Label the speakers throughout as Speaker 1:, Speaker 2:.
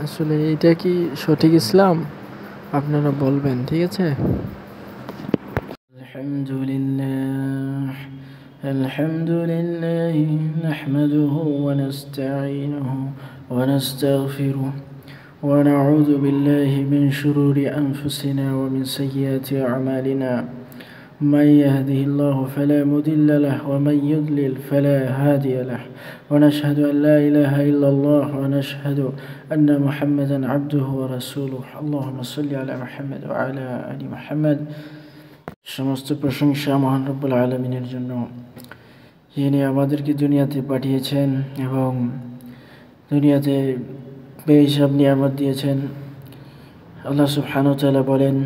Speaker 1: আসলে এটা কি সঠিক ইসলাম? আপনারা বলবেন, ঠিক আছে? আলহামদুলিল্লাহ আলহামদুলিল্লাহ নাহমাদুহু ওয়া নাস্তাঈনুহু ওয়া নাস্তাগফিরুহু ওয়া নাউযু বিল্লাহি মিন শুরুরি আনফুসিনা ওয়া মিন সাইয়্যাতি আ'মালিনা من يهده الله فلا مضل له ومن يضلل فلا هادي له ونشهد أن لا إله إلا الله ونشهد أن محمدا عبده ورسوله اللهم صل على محمد وعلى آل محمد সমস্ত প্রশংসা মহান রব্বুল আলামিনের জন্য, যিনি আমাদেরকে দুনিয়াতে পাঠিয়েছেন এবং দুনিয়াতে বেহিসাব নিয়ামত দিয়েছেন। আল্লাহ সুবহানাহু ওয়া তাআলা বলেন,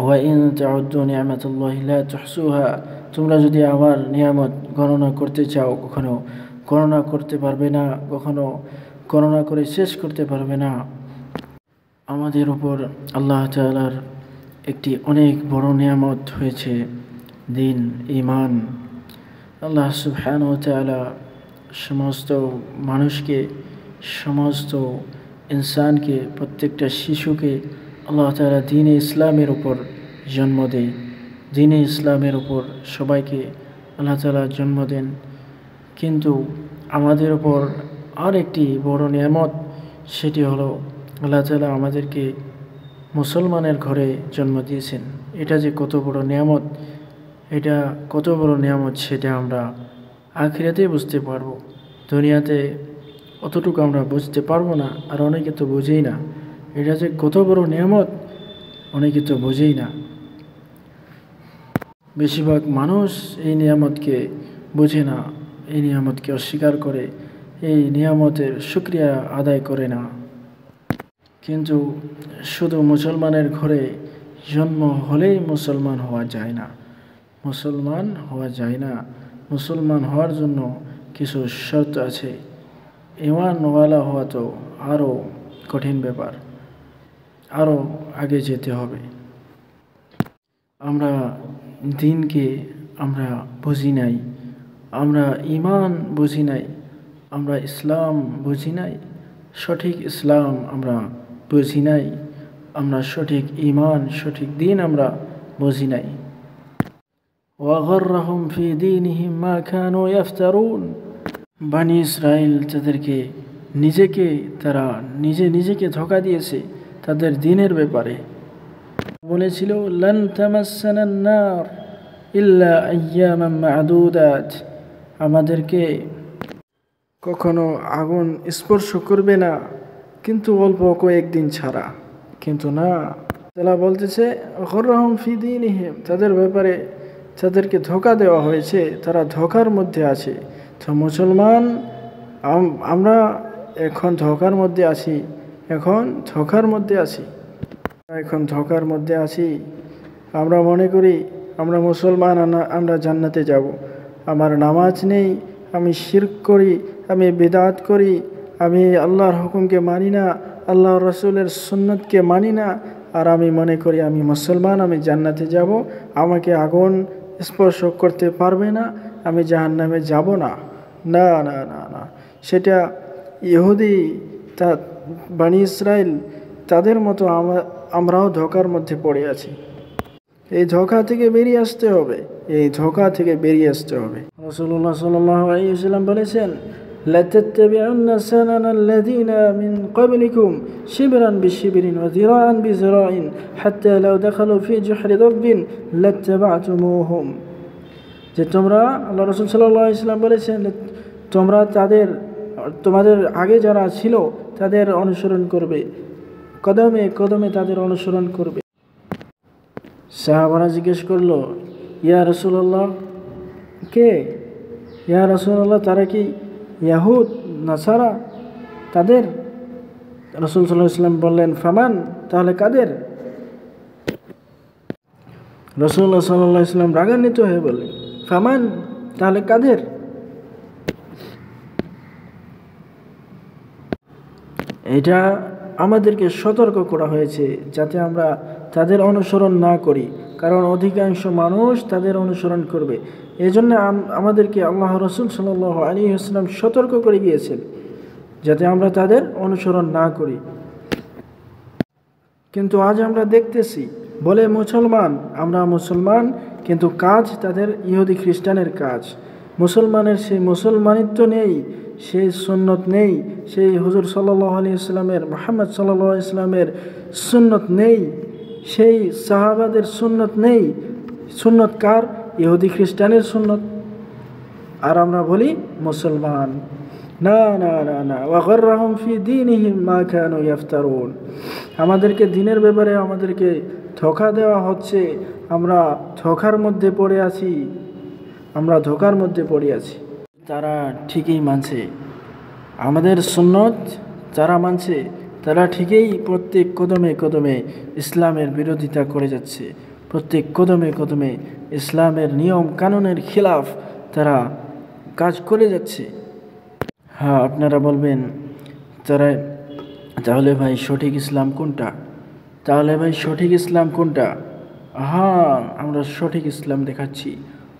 Speaker 1: ওয়াইন তাউদ্দু নি'মাতাল্লাহি লা তুহসুহা, তোমরা যদি আমার নিয়ামত গণনা করতে চাও কখনো গণনা করতে পারবে না, কখনো গণনা করে শেষ করতে পারবে না। আমাদের উপর আল্লাহ তাআলার একটি অনেক বড় নিয়ামত হয়েছে দিন, ঈমান। আল্লাহ সুবহানাহু ওয়া তাআলা সমস্ত মানুষকে, সমস্ত ইনসানকে, প্রত্যেকটা শিশুকে আল্লাহ তাআলা দ্বীনে ইসলামের উপর জন্ম দেয়। দ্বীনে ইসলামের উপর সবাইকে আল্লাহ তাআলা জন্ম দেন। কিন্তু আমাদের উপর আর একটি বড় নিয়ামত, সেটি হলো আল্লাহ তাআলা আমাদেরকে মুসলমানের ঘরে জন্ম দিয়েছেন। এটা যে কত বড় নিয়ামত, এটা কত বড় নিয়ামত সেটা আমরা আখিরাতে বুঝতে পারবো। দুনিয়াতে অতটুকু আমরা বুঝতে পারবো না, আর অনেকে তো বুঝেই না। এটা যে কত বড় নিয়ামত অনেকে তো বোঝেই না। বেশিরভাগ মানুষ এই নিয়ামতকে বোঝে না, এই নিয়ামতকে অস্বীকার করে, এই নিয়ামতের শুকরিয়া আদায় করে না। কিন্তু শুধু মুসলমানের ঘরে জন্ম হলেই মুসলমান হওয়া যায় না। মুসলমান হওয়া যায় না। মুসলমান হওয়ার জন্য কিছু শর্ত আছে। ঈমানওয়ালা হওয়া তো আরও কঠিন ব্যাপার, আরও আগে যেতে হবে। আমরা দিনকে আমরা বুঝি নাই, আমরা ঈমান বুঝি নাই, আমরা ইসলাম বুঝি নাই, সঠিক ইসলাম আমরা বুঝি নাই, আমরা সঠিক ঈমান, সঠিক দিন আমরা বুঝি নাই। ওয়াগররাহুম ফি দীনিহিম মা কানু ইফতারুন, বনী ইসরাইল তারা নিজেকে ধোঁকা দিয়েছে তাদের দিনের ব্যাপারে। বলেছিল, লান তামাসসানান নার ইল্লা আইয়ামান মা'দুদাত, আমাদেরকে কখনো আগুন স্পর্শ করবে না কিন্তু অল্প কয়েকদিন ছাড়া। কিন্তু না, তারা বলতেছে গররাহুম ফি দীনিহিম, তাদের ব্যাপারে তাদেরকে ধোঁকা দেওয়া হয়েছে, তারা ধোঁকার মধ্যে আছে। তো মুসলমান আমরা এখন ধোঁকার মধ্যে আছি, এখন ধোঁকার মধ্যে আছি। আমরা মনে করি আমরা মুসলমান, আমরা জান্নাতে যাব। আমার নামাজ নেই, আমি শিরক করি, আমি বিদআত করি, আমি আল্লাহর হুকুমকে মানি না, আল্লাহর রাসূলের সুন্নতকে মানি না, আর আমি মনে করি আমি মুসলমান, আমি জান্নাতে যাব, আমাকে আগুন স্পর্শ করতে পারবে না, আমি জাহান্নামে যাব না। না না না না, সেটা ইহুদি, বনী ইসরাইল, তাদের মতো আমরাও ধোঁকার মধ্যে পড়ে আছি। এই ধোঁকা থেকে বেরিয়ে আসতে হবে, রাসূলুল্লাহ সাল্লাল্লাহু আলাইহি ওয়াসাল্লাম বলেছেন, লাতাত্তাবিউন্না সানানাল্লাযীনা মিন ক্বাবলিকুম শিবরান বিশিবরিন ওয়া যিরাআন বিযিরাইন হাত্তা লাউ দাখালু ফি জুহরি দাব্বিন লাত্তাবা'তুমুহুম, যে তোমরা, আল্লাহ রাসূল সাল্লাল্লাহু আলাইহি ওয়াসাল্লাম বলেছেন, তোমরা তোমাদের আগে যারা ছিল তাদের অনুসরণ করবে, কদমে কদমে তাদের অনুসরণ করবে। সাহাবারা জিজ্ঞেস করলো, ইয়া রাসূলুল্লাহ, কে? ইয়া রাসূলুল্লাহ, তারা কি ইয়াহুদ নাসারা? তাদের? রাসূল সাল্লাল্লাহু আলাইহি ওয়াসাল্লাম বললেন, ফামান, তাহলে কাদের? রাসূলুল্লাহ সাল্লাল্লাহু আলাইহি ওয়াসাল্লাম রাগান্বিত হয়ে বললেন, ফামান, তাহলে কাদের? এটা আমাদেরকে সতর্ক করা হয়েছে যাতে আমরা তাদের অনুসরণ না করি, কারণ অধিকাংশ মানুষ তাদের অনুসরণ করবে। এজন্য আমাদেরকে আল্লাহ রাসূল সাল্লাল্লাহু আলাইহি ওয়াসাল্লাম সতর্ক করে গিয়েছেন যাতে আমরা তাদের অনুসরণ না করি। কিন্তু আজ আমরা দেখতেছি বলে মুসলমান, আমরা মুসলমান, কিন্তু কাজ তাদের ইহুদি খ্রিস্টানের কাজ। মুসলমানের সেই মুসলমানিত্ব নেই, সেই সুন্নত নেই, সেই হুজুর সাল্লাল্লাহু আলাইহি ওয়াসাল্লামের, মুহাম্মদ সাল্লাল্লাহু আলাইহি ওয়াসাল্লামের সুন্নত নেই, সেই সাহাবাদের সুন্নত নেই। সুন্নত কার? ইহুদি খ্রিস্টানের সুন্নত। আর আমরা বলি মুসলমান। না না না না, ওয়াগররাহুম ফি দীনিহিম মা কানু ইফতারুন। আমাদেরকে দিনের ব্যাপারে আমাদেরকে ধোঁকা দেওয়া হচ্ছে, আমরা ধোঁকার মধ্যে পড়ে আছি, আমরা ধোঁকার মধ্যে পড়ে আছি। তারা ঠিকই মানছে আমাদের সুন্নত, যারা মানছে তারা ঠিকই প্রত্যেক কদমে কদমে ইসলামের বিরোধিতা করে যাচ্ছে, প্রত্যেক কদমে কদমে ইসলামের নিয়ম কানুনের খিলাফ তারা কাজ করে যাচ্ছে। হ্যাঁ, আপনারা বলবেন তাহলে ভাই সঠিক ইসলাম কোনটা? তাহলে ভাই সঠিক ইসলাম কোনটা? হ্যাঁ, আমরা সঠিক ইসলাম দেখাচ্ছি।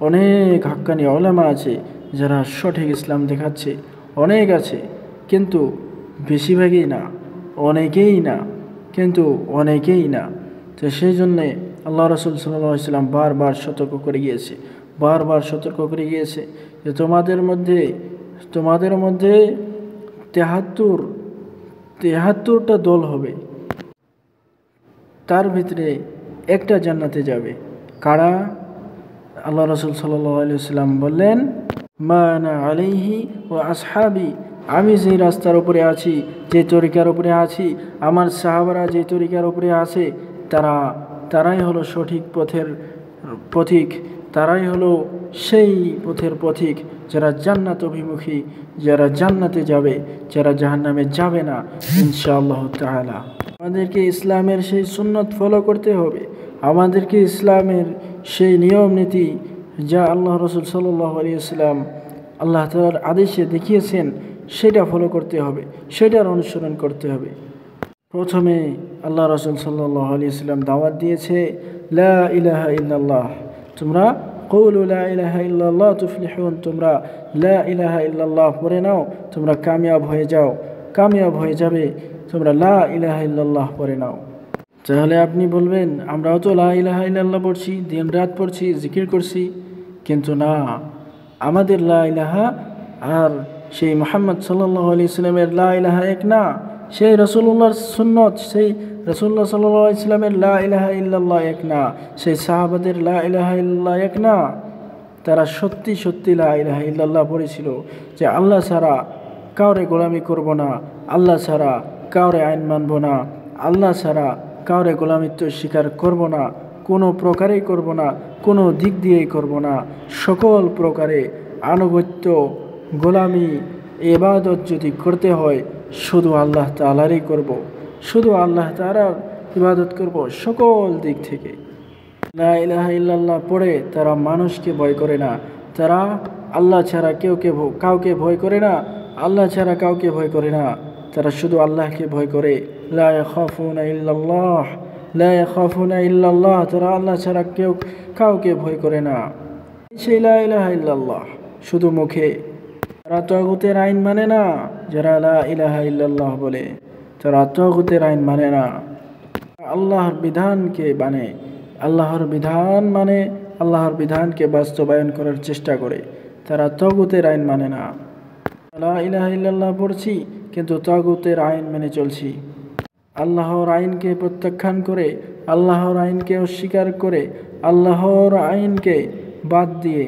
Speaker 1: অনেক হাক্কানি ওলামা আছে যারা সঠিক ইসলাম দেখাচ্ছে, অনেক আছে, কিন্তু বেশিরভাগই না, অনেকেই না, কিন্তু অনেকেই না। তো সেই জন্যে আল্লাহ রাসূল সাল্লাল্লাহু আলাইহি ওয়াসাল্লাম বারবার সতর্ক করে গিয়েছে, বারবার সতর্ক করে গিয়েছে যে তোমাদের মধ্যে 73টা দল হবে, তার ভিতরে একটা জান্নাতে যাবে। কারা? আল্লাহ রাসূল সাল্লাল্লাহু আলাইহি ওয়াসাল্লাম বললেন, মা আনা আলাইহি ওয়া আসহাবি, আমি যেই রাস্তার উপরে আছি, যে তরিকার উপরে আছি, আমার সাহাবারা যে তরিকার উপরে আছে, তারাই হলো সঠিক পথের পথিক, তারাই হলো সেই পথের পথিক যারা জান্নাত অভিমুখী, যারা জান্নাতে যাবে, যারা জাহান্নামে যাবে না ইনশাআল্লাহ তাআলা। আমাদেরকে ইসলামের সেই সুন্নত ফলো করতে হবে, আমাদেরকে ইসলামের সেই নিয়ম নীতি যা আল্লাহ রাসূল সাল্লাল্লাহু আলাইহি ওয়াসাল্লাম আল্লাহ তাআলার আদেশে দেখিয়েছেন সেটা ফলো করতে হবে, সেটার অনুসরণ করতে হবে। প্রথমে আল্লাহ রাসূল সাল্লাল্লাহু আলাইহি ওয়াসাল্লাম দাওয়াত দিয়েছে, লা ইলাহা ইল্লাল্লাহ, তোমরা কওলু লা ইলাহা ইল্লাল্লাহ তুফলিহুন, তোমরা লা ইলাহা ইল্লাল্লাহ পড়ে নাও, তোমরা কামিয়াব হয়ে যাও, কামিয়াব হয়ে যাবে, তোমরা লা ইলাহা ইল্লাল্লাহ পড়ে নাও। তাহলে আপনি বলবেন আমরাও তো লা ইলাহা ইল্লাল্লাহ পড়ছি, দিন রাত পড়ছি, জিকির করছি, কিন্তু না, আমাদের লা ইলাহা আর সেই মুহাম্মদ সাল্লাল্লাহু আলাইহি ওয়াসাল্লামের লা ইলাহা এক না, সেই রাসূলুল্লাহর সুন্নত, সেই রাসূলুল্লাহ সাল্লাল্লাহু আলাইহি ওয়াসাল্লামের লা ইলাহা ইল্লাল্লাহ এক না, সেই সাহাবাদের লা ইলাহা ইল্লাল্লাহ এক না। তারা সত্যি সত্যি লা ইলাহা ইল্লাল্লাহ পড়েছিল যে আল্লাহ ছাড়া কাউরে গোলামি করব না, আল্লাহ ছাড়া কাউরে আইন মানব না, আল্লাহ ছাড়া কাউরে গোলামিত্ব স্বীকার করব না, কোনো প্রকারেই করব না, কোনো দিক দিয়েই করব না, সকল প্রকারে আনুগত্য গোলামি ইবাদত যদি করতে হয় শুধু আল্লাহ তাআলারই করব, শুধু আল্লাহ তাআলার ইবাদত করব সকল দিক থেকে। লা ইলাহা ইল্লাল্লাহ পড়ে তারা মানুষকে ভয় করে না, তারা আল্লাহ ছাড়া কাউকে ভয় করে না, আল্লাহ ছাড়া কাউকে ভয় করে না, তারা শুধু আল্লাহকে ভয় করে। লা ইয়াখাফুনা ইল্লাল্লাহ, লা ইয়াখাফুনা ইল্লাল্লাহ, তারা আল্লাহ ছাড়া কাউকে ভয় করে না। সেই লা ইলাহা ইল্লাল্লাহ শুধু মুখে। তারা তাগুতের আইন মানে না, যারা লা ইলাহা ইল্লাল্লাহ বলে তারা তাগুতের আইন মানে না, আল্লাহর বিধানকে মানে, আল্লাহর বিধান মানে, আল্লাহর বিধানকে বাস্তবায়ন করার চেষ্টা করে, তারা তাগুতের আইন মানে না। লা ইলাহা ইল্লাল্লাহ পড়ছি কিন্তু তাগুতের আইন মেনে চলছি, আল্লাহর আইনকে প্রত্যাখ্যান করে, আল্লাহর আইনকে অস্বীকার করে, আল্লাহর আইনকে বাদ দিয়ে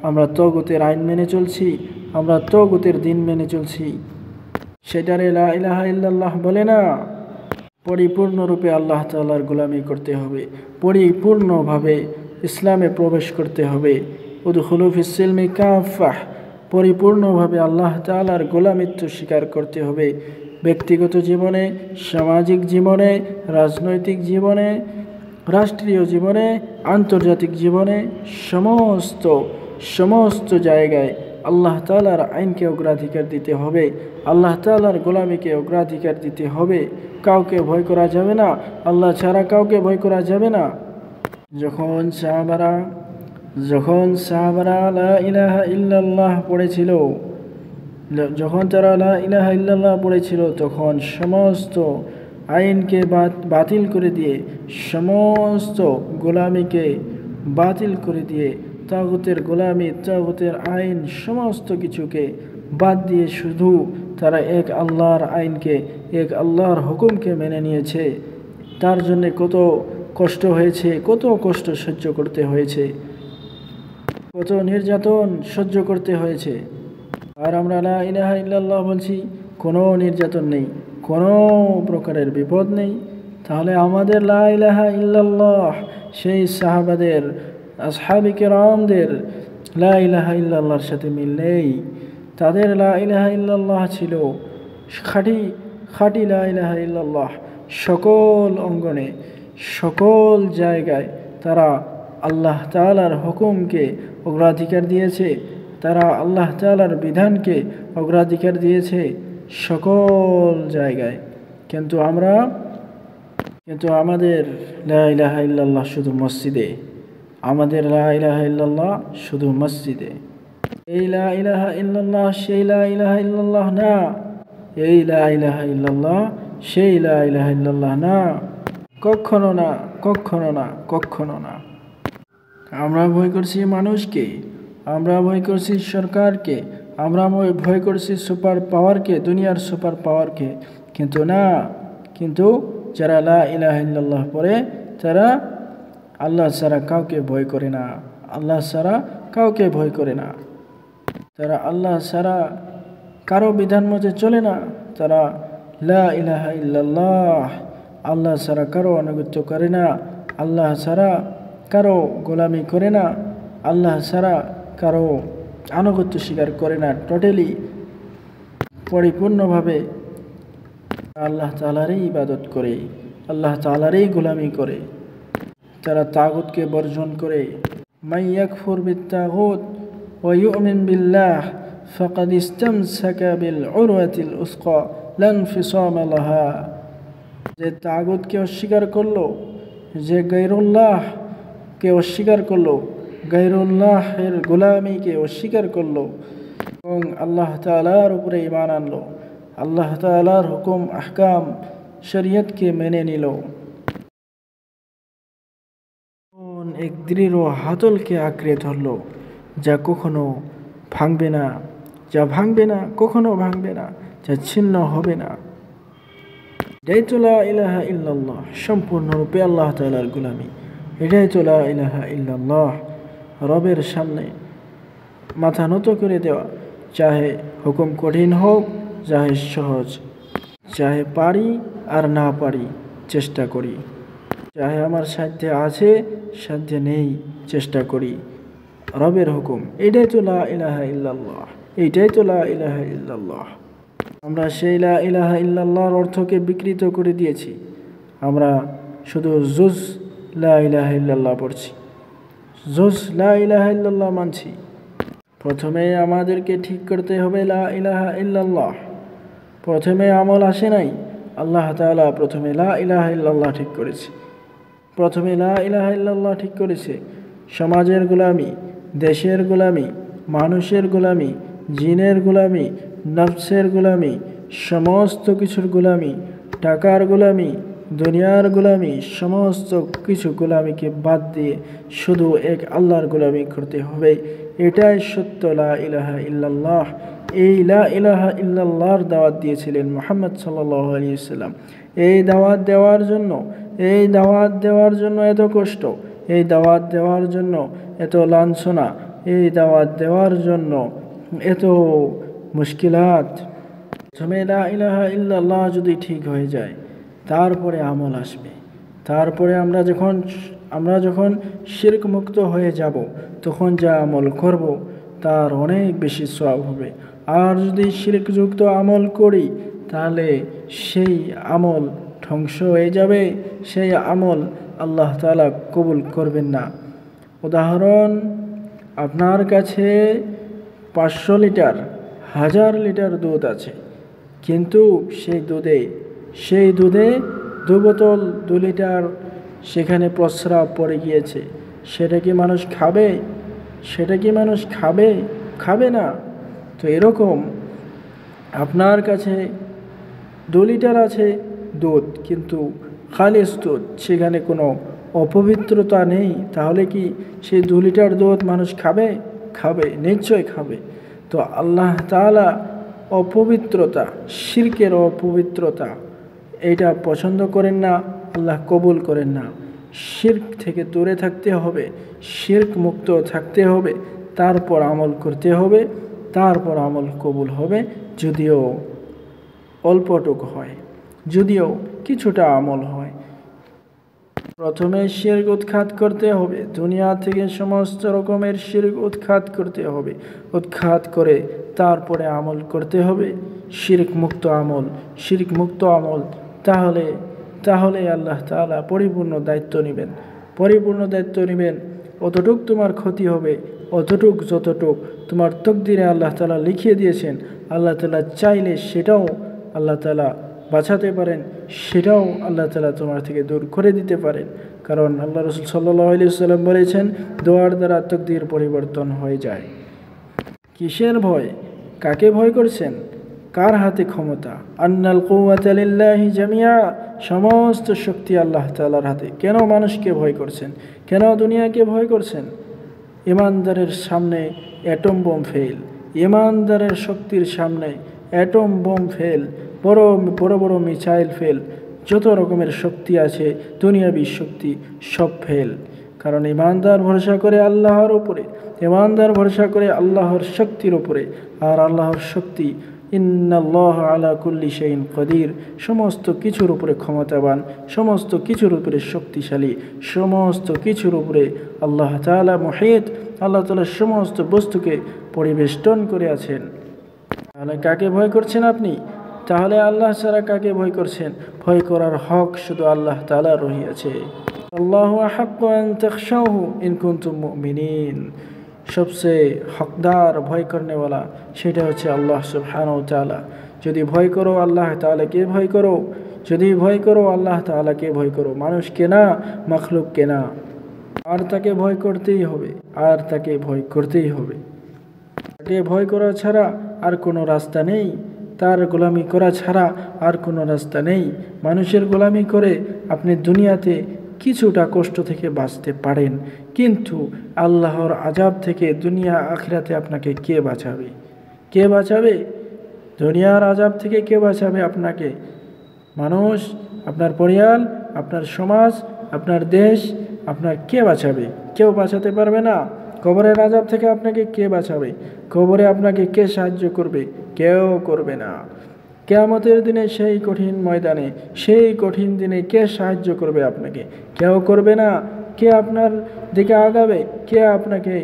Speaker 1: আমরা তাগুতের আইন মেনে চলছি, আমরা তাগুতের দিন মেনে চলছি। সেটারে লা ইলাহা ইল্লাল্লাহ বলে না। পরিপূর্ণরূপে আল্লাহ তাআলার গোলামি করতে হবে, পরিপূর্ণভাবে ইসলামে প্রবেশ করতে হবে। উদখুলু ফিস-সিলমি কাফাহ, পরিপূর্ণভাবে আল্লাহ তাআলার গোলামিত্ব স্বীকার করতে হবে। ব্যক্তিগত জীবনে, সামাজিক জীবনে, রাজনৈতিক জীবনে, রাষ্ট্রীয় জীবনে, আন্তর্জাতিক জীবনে, সমস্ত জায়গায় আল্লাহ তাআলার আইনকে অগ্রাধিকার দিতে হবে, আল্লাহ তাআলার গোলামিকে অগ্রাধিকার দিতে হবে। কাউকে ভয় করা যাবে না, আল্লাহ ছাড়া কাউকে ভয় করা যাবে না। যখন সাহাবারা লা ইলাহা ইল্লাল্লাহ পড়েছিল, যখন তারা লা ইলাহা ইল্লাল্লাহ পড়েছিল তখন সমস্ত আইনকে বাতিল করে দিয়ে, সমস্ত গোলামিকে বাতিল করে দিয়ে, তাগুতের গোলামি, তাগুতের আইন সমস্ত কিছুকে বাদ দিয়ে শুধু তারা এক আল্লাহর আইনকে, এক আল্লাহর হুকুমকে মেনে নিয়েছে। তার জন্যে কত কষ্ট হয়েছে, কত কষ্ট সহ্য করতে হয়েছে, কত নির্যাতন সহ্য করতে হয়েছে। আর আমরা লা ইলাহা ইল্লাল্লাহ বলছি, কোনো নির্যাতন নেই, কোনো প্রকারের বিপদ নেই। তাহলে আমাদের লা ইলাহা ইল্লাল্লাহ সেই সাহাবাদের, আসহাবে কেরামদের লা ইলাহা ইল্লাল্লাহর সাথে মিল নেই। তাদের লা ইলাহা ইল্লাল্লাহ ছিল খাঁটি লা ইলাহা ইল্লাল্লাহ। সকল অঙ্গনে, সকল জায়গায় তারা আল্লাহ তাআলার হুকুমকে অগ্রাধিকার দিয়েছে, তারা আল্লাহ তাআলার বিধানকে অগ্রাধিকার দিয়েছে সকল জায়গায়। কিন্তু আমাদের লা ইলাহা ইল্লাল্লাহ শুধু মসজিদে, আমাদের লা ইলাহা ইল্লাল্লাহ শুধু মসজিদে। এই লা ইলাহা ইল্লাল্লাহ সেই লা ইলাহা ইল্লাল্লাহ না, এই লা ইলাহা ইল্লাল্লাহ সেই লা ইলাহা ইল্লাল্লাহ না, কখনো না, কখনো না, কখনো না। আমরা ভয় করছি মানুষকে, আমরা ভয় করছি সরকারকে, আমরা ভয় করছি সুপার পাওয়ারকে, দুনিয়ার সুপার পাওয়ারকে। কিন্তু যারা লা ইলাহা ইল্লাল্লাহ পড়ে তারা আল্লাহ ছাড়া কাউকে ভয় করে না, আল্লাহ ছাড়া কাউকে ভয় করে না। তারা আল্লাহ ছাড়া কারো বিধান মতে চলে না। তারা লা ইলাহা ইল্লাল্লাহ, আল্লাহ ছাড়া কারো আনুগত্য করে না, আল্লাহ ছাড়া কারো গোলামি করে না, আল্লাহ ছাড়া কারো আনুগত্য স্বীকার করে না। টোটালি পরিপূর্ণভাবে আল্লাহ তাআলারই ইবাদত করে, আল্লাহ তাআলারই গোলামি করে। তারা তাগুতকে বর্জন করে। মান ইয়াকফুর বিত-তাগুত ওয়া ইউমিন বিল্লাহ ফাকাদ ইসতামসাকা বিল উরওয়াতিল উসকা লা ইনফিসামা লাহা। যে তাগুতকে অস্বীকার করলো, যে গায়রুল্লাহকে অস্বীকার করলো, গায়রুল্লাহের গোলামিকে অস্বীকার করলো এবং আল্লাহ তাআলার উপরে ঈমান আনলো, আল্লাহ তাআলার হুকুম আহকাম শরীয়তকে মেনে নিল, এক দৃঢ় হাতলকে আঁকড়ে ধরল, যা কখনো ভাঙবে না, যা ভাঙবে না, কখনো ভাঙবে না, যা ছিন্ন হবে না। এটাই তো লা ইলাহা ইল্লাল্লাহ, সম্পূর্ণরূপে আল্লাহ তাআলার গোলামি। এটাই তো লা ইলাহা ইল্লাল্লাহ, রবের সামনে মাথা নত করে দেওয়া, চাহে হুকুম কঠিন হোক, চাহে সহজ, চাহে পারি আর না পারি চেষ্টা করি, চাহে আমার সাধ্যে আছে সাধ্যে নেই চেষ্টা করি, রবের হুকুম। এটাই তো লা ইলাহা ইল্লাল্লাহ, এইটাই তো লা ইলাহা ইল্লাল্লাহ। আমরা সেই লা ইলাহা ইল্লাল্লাহর অর্থকে বিকৃত করে দিয়েছি। আমরা শুধু জুজ লা ইলাহা ইল্লাল্লাহ পড়ছি, জুজ লা ইলাহা ইল্লাল্লাহ মানছি। প্রথমে আমাদেরকে ঠিক করতে হবে লা ইলাহা ইল্লাল্লাহ। প্রথমে আমল আসে নাই, আল্লাহ তাআলা প্রথমে লা ইলাহা ইল্লাল্লাহ ঠিক করেছে। প্রথমে লা ইলাহা ইল্লাল্লাহ ঠিক করেছে। সমাজের গোলামি, দেশের গোলামি, মানুষের গোলামি, জিনের গোলামি, নফসের গোলামি, সমস্ত কিছুর গোলামি, টাকার গোলামি, দুনিয়ার গোলামি, সমস্ত কিছু গোলামিকে বাদ দিয়ে শুধু এক আল্লাহর গোলামি করতে হবে। এটাই সত্য লা ইলাহা ইল্লাল্লাহ। এই লা ইলাহা ইল্লাল্লাহর দাওয়াত দিয়েছিলেন মুহাম্মদ সাল্লাল্লাহু আলাইহি ওয়াসাল্লাম। এই দাওয়াত দেওয়ার জন্য এত কষ্ট, এই দাওয়াত দেওয়ার জন্য এত লাঞ্ছনা, এই দাওয়াত দেওয়ার জন্য এত মুশকিলাত। প্রথমে লা ইলাহা ইল্লাল্লাহ যদি ঠিক হয়ে যায়, তারপরে আমল আসবে। তারপরে আমরা যখন শিরক মুক্ত হয়ে যাব, তখন যা আমল করব তার অনেক বেশি সওয়াব হবে। আর যদি শিরকযুক্ত আমল করি, তাহলে সেই আমল ধ্বংস হয়ে যাবে, সেই আমল আল্লাহ তাআলা কবুল করবেন না। উদাহরণ, আপনার কাছে 500 লিটার, 1000 লিটার দুধ আছে, কিন্তু সেই দুধে 2 বোতল 2 লিটার সেখানে প্রস্রাব পড়ে গিয়েছে। সেটা কি মানুষ খাবে? খাবে না। তো এরকম আপনার কাছে 2 লিটার আছে দুধ, কিন্তু খালিস দুধ, সেখানে কোনো অপবিত্রতা নেই, তাহলে কি সেই 2 লিটার দুধ মানুষ খাবে? খাবে, নিশ্চয় খাবে। তো আল্লাহ তাআলা অপবিত্রতা, শিরকের অপবিত্রতা, এটা পছন্দ করেন না, আল্লাহ কবুল করেন না। শিরক থেকে দূরে থাকতে হবে, শিরক মুক্ত থাকতে হবে, তারপর আমল করতে হবে, তারপর আমল কবুল হবে, যদিও অল্পটুকু হয়, যদিও কিছুটা আমল হয়। প্রথমে শিরক উৎখাত করতে হবে, দুনিয়া থেকে সমস্ত রকমের শিরক উৎখাত করতে হবে, উৎখাত করে তারপরে আমল করতে হবে, শিরক মুক্ত আমল, শিরক মুক্ত আমল। তাহলে আল্লাহ তাআলা পরিপূর্ণ দায়িত্ব নেবেন, পরিপূর্ণ দায়িত্ব নেবেন। অতটুক তোমার ক্ষতি হবে, অতটুক যতটুক তোমার তকদিরে আল্লাহ তাআলা লিখিয়ে দিয়েছেন, আল্লাহ তাআলা চাইলে সেটাও আল্লাহ তাআলা বাঁচাতে পারেন, সেটাও আল্লাহ তাআলা তোমার থেকে দূর করে দিতে পারেন। কারণ আল্লাহ রাসূল সাল্লাল্লাহু আলাইহি ওয়াসাল্লাম বলেছেন, দোয়ার দ্বারা তকদির পরিবর্তন হয়ে যায়। কিসের ভয়? কাকে ভয় করছেন? কার হাতে ক্ষমতা? আন্নাল কুওয়াতা লিল্লাহি জামিআ, সমস্ত শক্তি আল্লাহ তাআলার হাতে। কেন মানুষকে ভয় করছেন? কেন দুনিয়াকে ভয় করছেন? ইমানদারের সামনে অ্যাটম বোম ফেল, ইমানদারের শক্তির সামনে অ্যাটম বোম ফেল, বড় বড় মিসাইল ফেল, যত রকমের শক্তি আছে দুনিয়াবী শক্তি সব ফেল। কারণ ইমানদার ভরসা করে আল্লাহর উপরে, ইমানদার ভরসা করে আল্লাহর শক্তির উপরে। আর আল্লাহর শক্তি, ইন্নাল্লাহ আলা কুল্লি শাইইন কাদির, সমস্ত কিছুর উপরে ক্ষমতাবান, সমস্ত কিছুর উপরে শক্তিশালী, সমস্ত কিছুর উপরে আল্লাহ তাআলা মুহিত, আল্লাহ তাআলা সমস্ত বস্তুকে পরিবেষ্টন করে আছেন। তাহলে কাকে ভয় করছেন আপনি? তাহলে আল্লাহ ছাড়া কাকে ভয় করছেন? ভয় করার হক শুধু আল্লাহ তাআলার রহিয়াছে। আল্লাহু আহাক্কু আন তাখশাউহু ইন কুনতুম মুমিনিন। সবচেয়ে হকদার ভয় করনেওয়ালা সেটা হচ্ছে আল্লাহ সুবহানাহু ওয়া তাআলা। যদি ভয় করো আল্লাহ তাআলাকে ভয় করো, যদি ভয় করো আল্লাহ তাআলাকে ভয় করো, মানুষকে না, মাখলুককে না। আর তাকে ভয় করতেই হবে, আর তাকে ভয় করতেই হবে। তাকে ভয় করা ছাড়া আর কোনো রাস্তা নেই, তার গোলামি করা ছাড়া আর কোনো রাস্তা নেই। মানুষের গোলামি করে আপনি দুনিয়াতে কিছুটা কষ্ট থেকে বাঁচতে পারেন, কিন্তু আল্লাহর আযাব থেকে দুনিয়া আখিরাতে আপনাকে কে বাঁচাবে? কে বাঁচাবে? দুনিয়ার আযাব থেকে কে বাঁচাবে আপনাকে? মানুষ, আপনার পরিবার, আপনার সমাজ, আপনার দেশ, আপনার কে বাঁচাবে? কেউ বাঁচাতে পারবে না। কবরের আযাব থেকে আপনাকে কে বাঁচাবে? কবরে আপনাকে কে সাহায্য করবে? কেউ করবে না। কিয়ামতের দিনে সেই কঠিন ময়দানে, সেই কঠিন দিনে কে সাহায্য করবে আপনাকে? কেউ করবে না। কে আপনার দিকে আগাবে? কে আপনাকে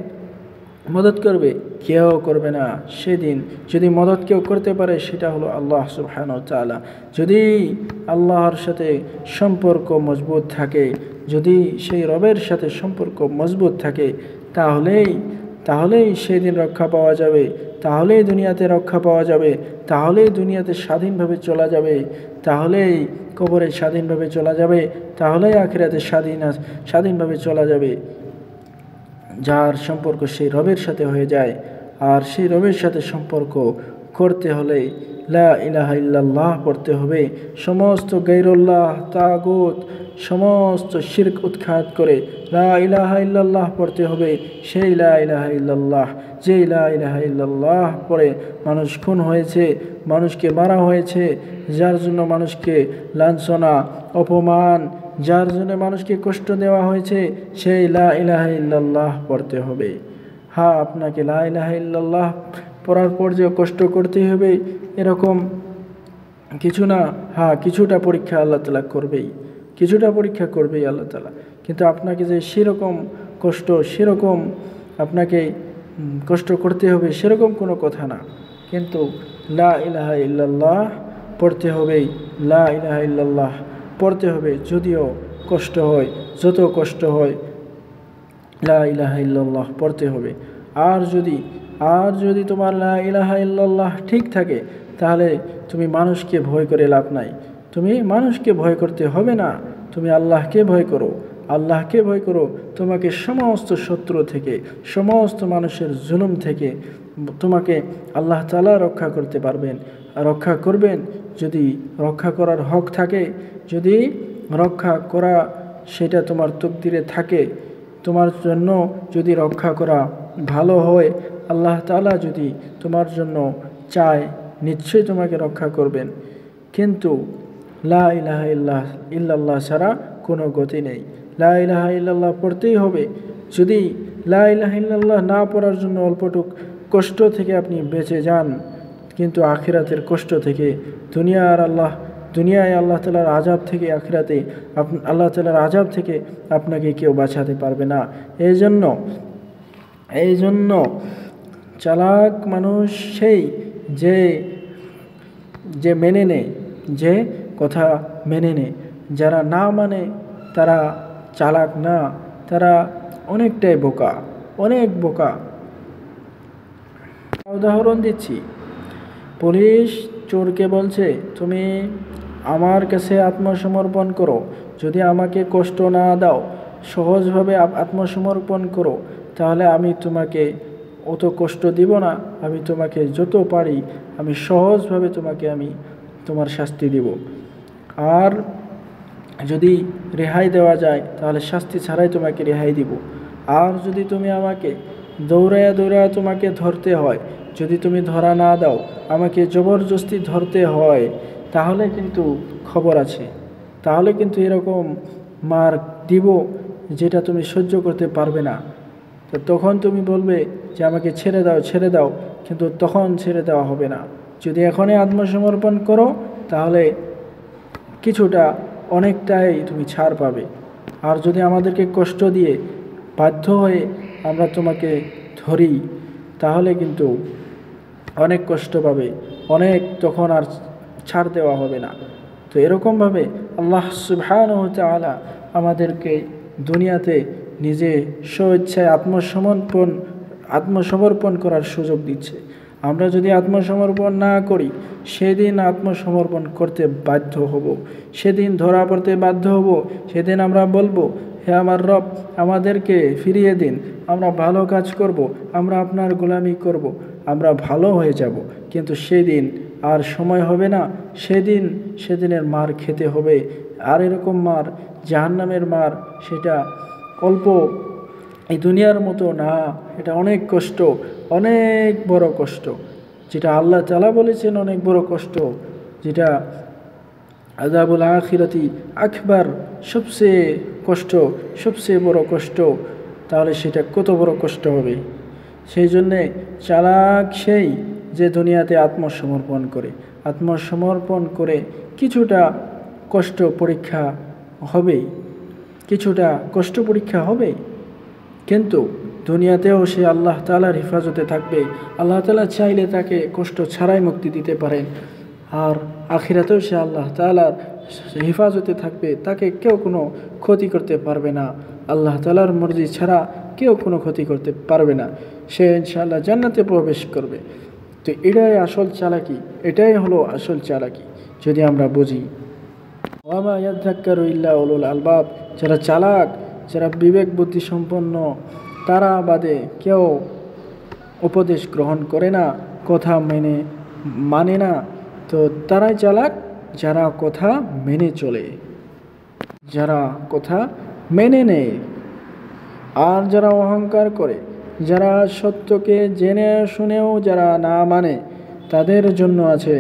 Speaker 1: মদত করবে? কেউ করবে না। সেদিন যদি মদত কেউ করতে পারে সেটা হলো আল্লাহ সুবহানাহু ওয়া তাআলা। যদি আল্লাহর সাথে সম্পর্ক মজবুত থাকে, যদি সেই রবের সাথে সম্পর্ক মজবুত থাকে, তাহলেই সেদিন রক্ষা পাওয়া যাবে, তাহলেই দুনিয়াতে রক্ষা পাওয়া যাবে, তাহলেই দুনিয়াতে স্বাধীনভাবে চলা যাবে, তাহলেই কবরে স্বাধীনভাবে চলা যাবে, তাহলেই আখিরাতে স্বাধীনভাবে চলা যাবে। যার সম্পর্ক সেই রবের সাথে হয়ে যায়। আর সেই রবের সাথে সম্পর্ক করতে হলে লা ইলাহা ইল্লাল্লাহ পড়তে হবে। সমস্ত গায়রুল্লাহ, তাগুত, সমস্ত শিরক উৎখাত করে লা ইলাহা ইল্লাল্লাহ পড়তে হবে। সেই লা ইলাহা ইল্লাল্লাহ, যেই লা ইলাহা ইল্লাল্লাহ পড়ে মানুষ খুন হয়েছে, মানুষকে মারা হয়েছে, যার জন্য মানুষকে লাঞ্ছনা, অপমান, যার জন্য মানুষকে কষ্ট দেওয়া হয়েছে, সেই লা ইলাহা ইল্লাল্লাহ পড়তে হবে। হ্যাঁ, আপনাকে লা ইলাহা ইল্লাল্লাহ পড়ার পর যে কষ্ট করতেই হবে এরকম কিছু না। হ্যাঁ, কিছুটা পরীক্ষা আল্লাহ তাআলা করবেই, কিছুটা পরীক্ষা করবেই আল্লাহ তাআলা, কিন্তু আপনাকে যে সেরকম আপনাকে কষ্ট করতে হবে সেরকম কোনো কথা না। কিন্তু লা ইলাহা ইল্লাল্লাহ পড়তে হবেই, লা ইলাহা ইল্লাল্লাহ পড়তে হবে, যদিও কষ্ট হয়, যত কষ্ট হয় লা ইলাহা ইল্লাল্লাহ পড়তে হবে। আর যদি তোমার লা ইলাহা ইল্লাল্লাহ ঠিক থাকে, তাহলে তুমি মানুষকে ভয় করে লাভ নাই। তুমি মানুষকে ভয় করতে হবে না, তুমি আল্লাহকে ভয় করো, আল্লাহকে ভয় করো। তোমাকে সমস্ত শত্রু থেকে, সমস্ত মানুষের জুলুম থেকে তোমাকে আল্লাহ তাআলা রক্ষা করতে পারবেন। রক্ষা করবেন যদি রক্ষা করার হক থাকে, যদি রক্ষা করা সেটা তোমার তকদিরে থাকে, তোমার জন্য যদি রক্ষা করা ভালো হয়, আল্লাহ তাআলা যদি তোমার জন্য চায় নিশ্চয়ই তোমাকে রক্ষা করবেন। কিন্তু লা ইলাহা ইল্লাল্লাহ ছাড়া কোনো গতি নেই। লা ইলাহা ইল্লাল্লাহ পড়তেই হবে। যদি লা ইলাহা ইল্লাল্লাহ না পড়ার জন্য অল্পটুক কষ্ট থেকে আপনি বেঁচে যান, কিন্তু আখিরাতের কষ্ট থেকে, দুনিয়ায় আল্লাহ তাআলার আযাব থেকে, আখিরাতে আল্লাহ তাআলার আযাব থেকে আপনাকে কেউ বাঁচাতে পারবে না। এই জন্য চালাক মানুষ সেই যে মেনে নেয়, যে কথা মেনে নেয়। যারা না মানে তারা চালাক না, তারা অনেকটাই বোকা, অনেক বোকা। উদাহরণ দিচ্ছি, পুলিশ চোরকে বলছে তুমি আমার কাছে আত্মসমর্পণ করো, যদি আমাকে কষ্ট না দাও, সহজভাবে আত্মসমর্পণ করো, তাহলে আমি তোমাকে অত কষ্ট দিব না, আমি তোমাকে যত পারি আমি সহজভাবে আমি তোমার শাস্তি দিব। আর যদি রেহাই দেওয়া যায় তাহলে শাস্তি ছাড়াই তোমাকে রেহাই দিব। আর যদি তুমি আমাকে দৌড়ায়া তোমাকে ধরতে হয়, যদি তুমি ধরা না দাও, আমাকে জবরদস্তি ধরতে হয়, তাহলে কিন্তু খবর আছে, তাহলে কিন্তু এরকম মার দিব যেটা তুমি সহ্য করতে পারবে না। তো তখন তুমি বলবে যে আমাকে ছেড়ে দাও, কিন্তু তখন ছেড়ে দেওয়া হবে না। যদি এখনই আত্মসমর্পণ করো তাহলে কিছুটা অনেকটাই তুমি ছাড় পাবে। আর যদি আমাদেরকে কষ্ট দিয়ে বাধ্য হয়ে আমরা তোমাকে ধরি, তাহলে কিন্তু অনেক কষ্ট পাবে, তখন আর ছাড় দেওয়া হবে না। তো এরকমভাবে আল্লাহ সুবহানাহু ওয়া তাআলা আমাদেরকে দুনিয়াতে নিজে স্বেচ্ছায় আত্মসমর্পণ করার সুযোগ দিচ্ছে। আমরা যদি আত্মসমর্পণ না করি, সেদিন আত্মসমর্পণ করতে বাধ্য হব, সেদিন ধরা পড়তে বাধ্য হব, সেদিন আমরা বলবো হে আমার রব, আমাদেরকে ফিরিয়ে দিন, আমরা ভালো কাজ করব, আমরা আপনার গোলামি করব, আমরা ভালো হয়ে যাব। কিন্তু সেদিন আর সময় হবে না, সেদিনের মার খেতে হবে। আর এরকম মার, জাহান্নামের মার, সেটা অল্প এই দুনিয়ার মতো না, এটা অনেক কষ্ট, অনেক বড় কষ্ট, যেটা আল্লাহ তাআলা বলেছেন অনেক বড় কষ্ট, যেটা আযাবুল আখিরাতি আকবার, সবচেয়ে বড় কষ্ট। তাহলে সেটা কত বড় কষ্ট হবে। সেই জন্যে চালাক সেই যে দুনিয়াতে আত্মসমর্পণ করে কিছুটা কষ্ট পরীক্ষা হবে, কিন্তু দুনিয়াতেও সে আল্লাহ তাআলার হেফাজতে থাকবে। আল্লাহ তাআলা চাইলে তাকে কষ্ট ছাড়াই মুক্তি দিতে পারেন। আর আখিরাতেও সে আল্লাহ তাআলার হেফাজতে থাকবে, তাকে কেউ কোনো ক্ষতি করতে পারবে না। আল্লাহ তাআলার মর্জি ছাড়া কেউ কোনো ক্ষতি করতে পারবে না। সে ইনশাআল্লাহ জান্নাতে প্রবেশ করবে। তো এটাই হলো আসল চালাকি, যদি আমরা বুঝি। ওয়া মা ইয়াযাক্কারু ইল্লা উলুল আলবাব, যারা চালাক, যারা বিবেক বুদ্ধি সম্পন্ন, তারা বাদে কেউ উপদেশ গ্রহণ করে না, কথা মানে না। তো তারাই চালাক, যারা কথা মেনে চলে, যারা কথা মেনে নেয়। আর যারা অহংকার করে, যারা সত্যকে জেনে শুনেও যারা না মানে, তাদের জন্য আছে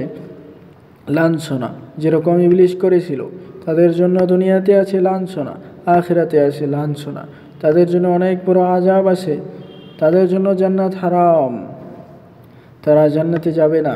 Speaker 1: লাঞ্ছনা। যেরকম ইবলিস করেছিল, তাদের জন্য দুনিয়াতে আছে লাঞ্ছনা, আখিরাতে আছে লাঞ্ছনা। তাদের জন্য অনেক বড় আযাব আছে, তাদের জন্য জান্নাত হারাম, তারা জান্নাতে যাবে না।